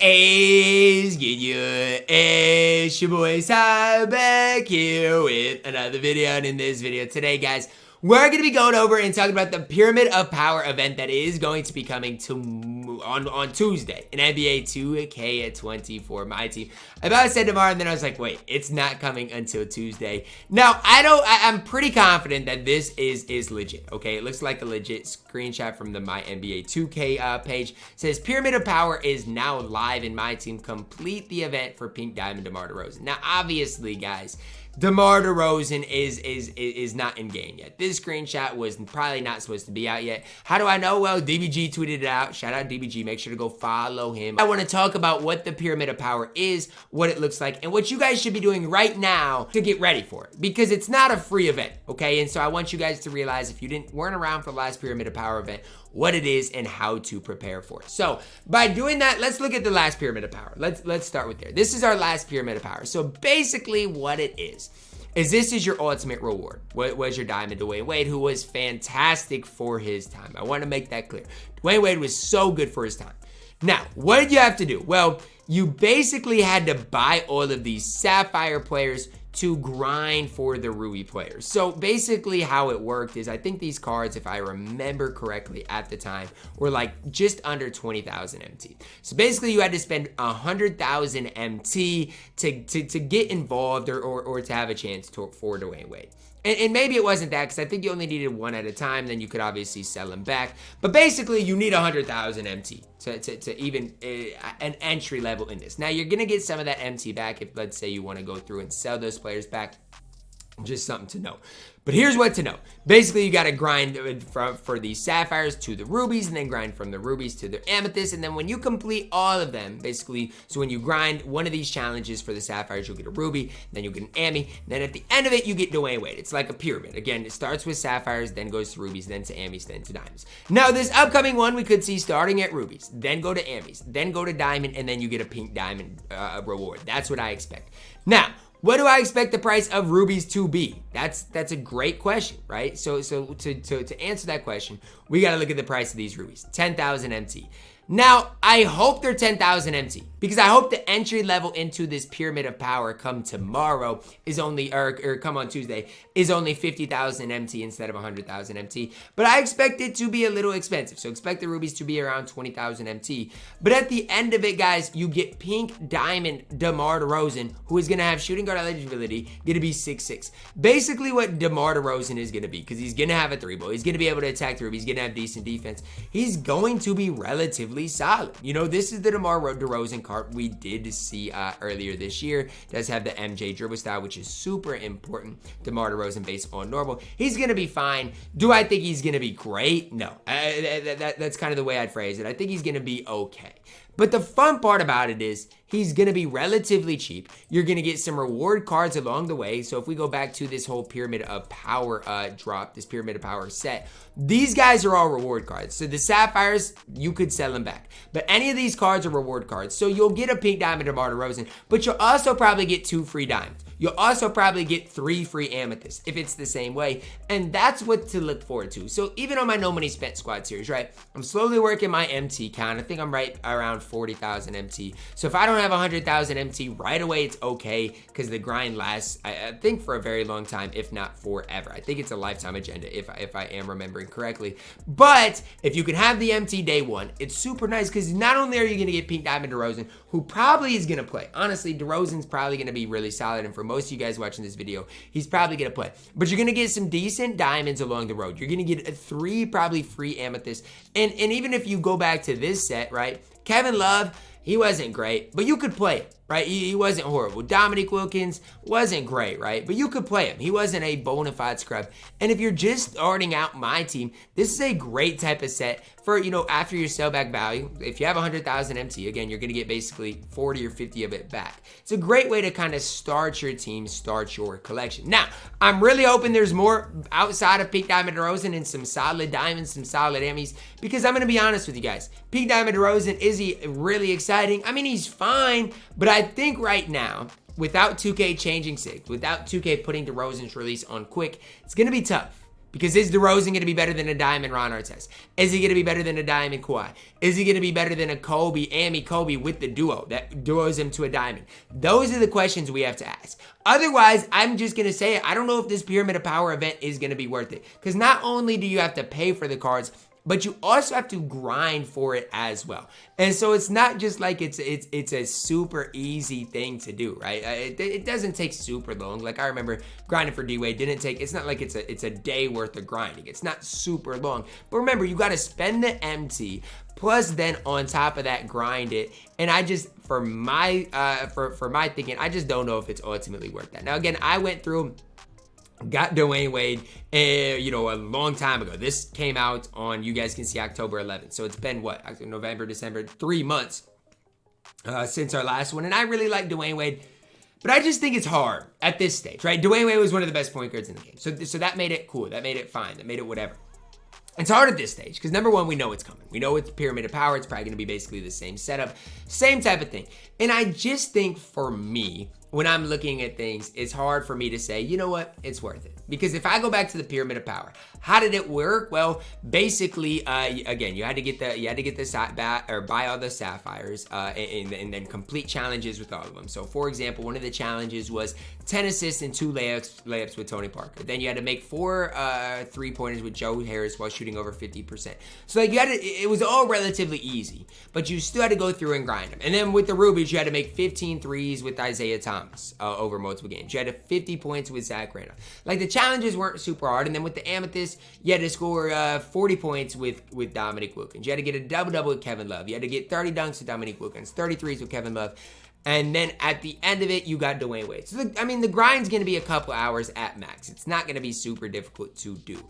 A's, get you A's, your boy Ty back here with another video. And in this video today, guys, we're going to be going over and talking about the Pyramid of Power event that is going to be coming on Tuesday in NBA 2K24 MyTEAM. I about said tomorrow, and then I was like, wait, it's not coming until Tuesday. Now, I'm pretty confident that this is legit, okay? It looks like a legit screenshot from the My NBA 2K page. It says, Pyramid of Power is now live in MyTEAM. Complete the event for Pink Diamond DeMar Derozan. Now, obviously, guys, DeMar Derozan is not in game yet. This screenshot was probably not supposed to be out yet. How do I know? Well, DBG tweeted it out. Shout out DBG. Make sure to go follow him. I want to talk about what the Pyramid of Power is, what it looks like, and what you guys should be doing right now to get ready for it. Because it's not a free event, okay? And so I want you guys to realize, if you weren't around for the last Pyramid of Power event, what it is and how to prepare for it. So by doing that, let's look at the last Pyramid of Power. Let's start with there. This is our last Pyramid of Power. So basically what it is this is your ultimate reward. What was your diamond, Dwayne Wade, who was fantastic for his time. I want to make that clear. Dwayne Wade was so good for his time. Now, what did you have to do? Well, you basically had to buy all of these Sapphire players to grind for the Ruby players. So basically how it worked is, I think these cards, if I remember correctly at the time, were like just under 20,000 MT. So basically you had to spend 100,000 MT to get involved or to have a chance for Dwayne Wade. And maybe it wasn't that, because I think you only needed one at a time. Then you could obviously sell them back. But basically, you need 100,000 MT to even an entry level in this. Now, you're going to get some of that MT back if, let's say, you want to go through and sell those players back. Just something to know. But here's what to know. Basically, you got to grind for the Sapphires to the Rubies, and then grind from the Rubies to the Amethyst. And then when you complete all of them, basically, so when you grind one of these challenges for the Sapphires, you'll get a Ruby, then you'll get an Ami, and then at the end of it, you get Dwayne Wade. It's like a pyramid. Again, it starts with Sapphires, then goes to Rubies, then to Amis, then to Diamonds. Now, this upcoming one, we could see starting at Rubies, then go to Amis, then go to Diamond, and then you get a Pink Diamond reward. That's what I expect. Now, what do I expect the price of Rubies to be? That's a great question, right? So to answer that question, we got to look at the price of these Rubies. 10,000 MT. Now, I hope they're 10,000 MT, because I hope the entry level into this Pyramid of Power come tomorrow is only, or come on Tuesday, is only 50,000 MT instead of 100,000 MT. But I expect it to be a little expensive. So expect the Rubies to be around 20,000 MT. But at the end of it, guys, you get Pink Diamond DeMar Derozan, who is going to have shooting guard eligibility, going to be 6'6". Basically what DeMar Derozan is going to be, because he's going to have a 3-ball. He's going to be able to attack the Ruby. He's going to have decent defense. He's going to be relatively solid. You know, this is the DeMar Derozan card we did see earlier this year. Does have the MJ dribble style, which is super important. DeMar Derozan based on normal. He's going to be fine. Do I think he's going to be great? No. That's kind of the way I'd phrase it. I think he's going to be okay. But the fun part about it is he's going to be relatively cheap. You're going to get some reward cards along the way. So if we go back to this whole Pyramid of Power drop, this Pyramid of Power set, these guys are all reward cards. So the Sapphires, you could sell them back. But any of these cards are reward cards. So you'll get a Pink Diamond DeMar Derozan, but you'll also probably get 2 free diamonds. You'll also probably get 3 free amethysts if it's the same way. And that's what to look forward to. So even on my No Money Spent squad series, right? I'm slowly working my MT count. I think I'm right around 40,000 MT. So if I don't have 100,000 MT right away, it's okay, because the grind lasts, I think, for a very long time, if not forever. I think it's a lifetime agenda if I am remembering correctly. But if you can have the MT day one, it's super nice, because not only are you going to get Pink Diamond Derozan, who probably is going to play. Honestly, Derozan's probably going to be really solid, and for most of you guys watching this video, he's probably going to play. But you're going to get some decent diamonds along the road. You're going to get 3 probably free amethysts. And even if you go back to this set, right? Kevin Love, he wasn't great, but you could play him, right? He wasn't horrible. Dominique Wilkins wasn't great, right? But you could play him. He wasn't a bona fide scrub. And if you're just starting out MyTEAM, this is a great type of set for, you know, after your sell back value. If you have 100,000 MT, again, you're going to get basically 40 or 50 of it back. It's a great way to kind of start your team, start your collection. Now, I'm really hoping there's more outside of Pink Diamond Derozan and some solid diamonds, some solid Emmys, because I'm going to be honest with you guys. Pink Diamond Derozan, is he really exciting? I mean, he's fine, but I think right now, without 2K changing SIG, without 2K putting DeRozan's release on quick, it's going to be tough. Because is DeRozan going to be better than a Diamond Ron Artest? Is he going to be better than a Diamond Kawhi? Is he going to be better than a Kobe with the duo that duos him to a Diamond? Those are the questions we have to ask. Otherwise, I'm just going to say it. I don't know if this Pyramid of Power event is going to be worth it. Because not only do you have to pay for the cards, but you also have to grind for it as well. And so it's not just like it's a super easy thing to do, right? It doesn't take super long. Like I remember grinding for D-Wade it's not like it's a day worth of grinding. It's not super long. But remember, you got to spend the MT plus then on top of that grind it. And I just, for my thinking, I just don't know if it's ultimately worth that. Now again, I went through, got Dwayne Wade, a long time ago. This came out on, you guys can see, October 11th. So it's been what? November, December, 3 months since our last one. And I really like Dwayne Wade, but I just think it's hard at this stage, right? Dwayne Wade was one of the best point guards in the game. So that made it cool. That made it fine. That made it whatever. It's hard at this stage because number one, we know it's coming. We know it's Pyramid of Power. It's probably going to be basically the same setup, same type of thing. And I just think for me, when I'm looking at things, it's hard for me to say, you know what, it's worth it. Because if I go back to the Pyramid of Power, how did it work? Well, basically, again, you had to get buy all the sapphires, and then complete challenges with all of them. So, for example, one of the challenges was 10 assists and 2 layups with Tony Parker. Then you had to make 4 3-pointers with Joe Harris while shooting over 50%. So, like, it was all relatively easy, but you still had to go through and grind them. And then with the Rubies, you had to make 15 threes with Isaiah Thomas over multiple games. You had 50 points with Zach Randolph. Like, the challenges weren't super hard. And then with the Amethyst, you had to score 40 points with Dominique Wilkins. You had to get a double-double with Kevin Love. You had to get 30 dunks with Dominique Wilkins, 33s with Kevin Love. And then at the end of it, you got Dwayne Wade. So, the grind's going to be a couple hours at max. It's not going to be super difficult to do.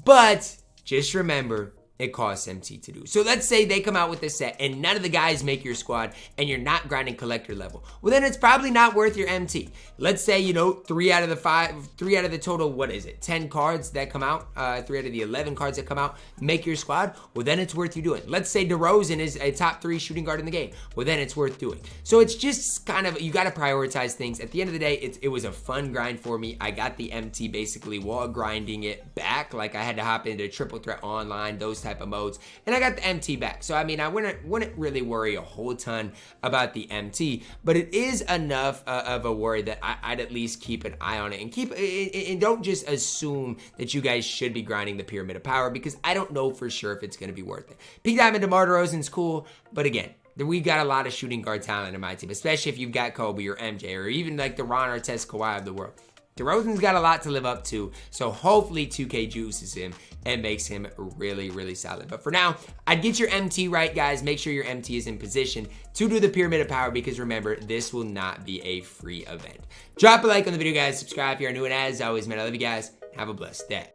But just remember, it costs MT to do. So let's say they come out with this set and none of the guys make your squad and you're not grinding collector level. Well, then it's probably not worth your MT. Let's say, 3 out of the total, 10 cards that come out, 3 out of the 11 cards that come out, make your squad. Well, then it's worth you doing. Let's say DeRozan is a top 3 shooting guard in the game. Well, then it's worth doing. So it's just kind of, you got to prioritize things. At the end of the day, it was a fun grind for me. I got the MT basically while grinding it back. Like I had to hop into triple threat online, those type of modes, and I got the MT back. So I wouldn't really worry a whole ton about the MT, but it is enough of a worry that I'd at least keep an eye on it and don't just assume that you guys should be grinding the Pyramid of Power, because I don't know for sure if it's going to be worth it. Pink Diamond DeMar Derozan's cool, but again, we've got a lot of shooting guard talent in my team, especially if you've got Kobe or MJ or even like the Ron Artest, Kawhi of the world. DeRozan's got a lot to live up to, so hopefully 2K juices him and makes him really, really solid. But for now, I'd get your MT right, guys. Make sure your MT is in position to do the Pyramid of Power, because remember, this will not be a free event. Drop a like on the video, guys. Subscribe if you're new, and as always, man, I love you guys. Have a blessed day.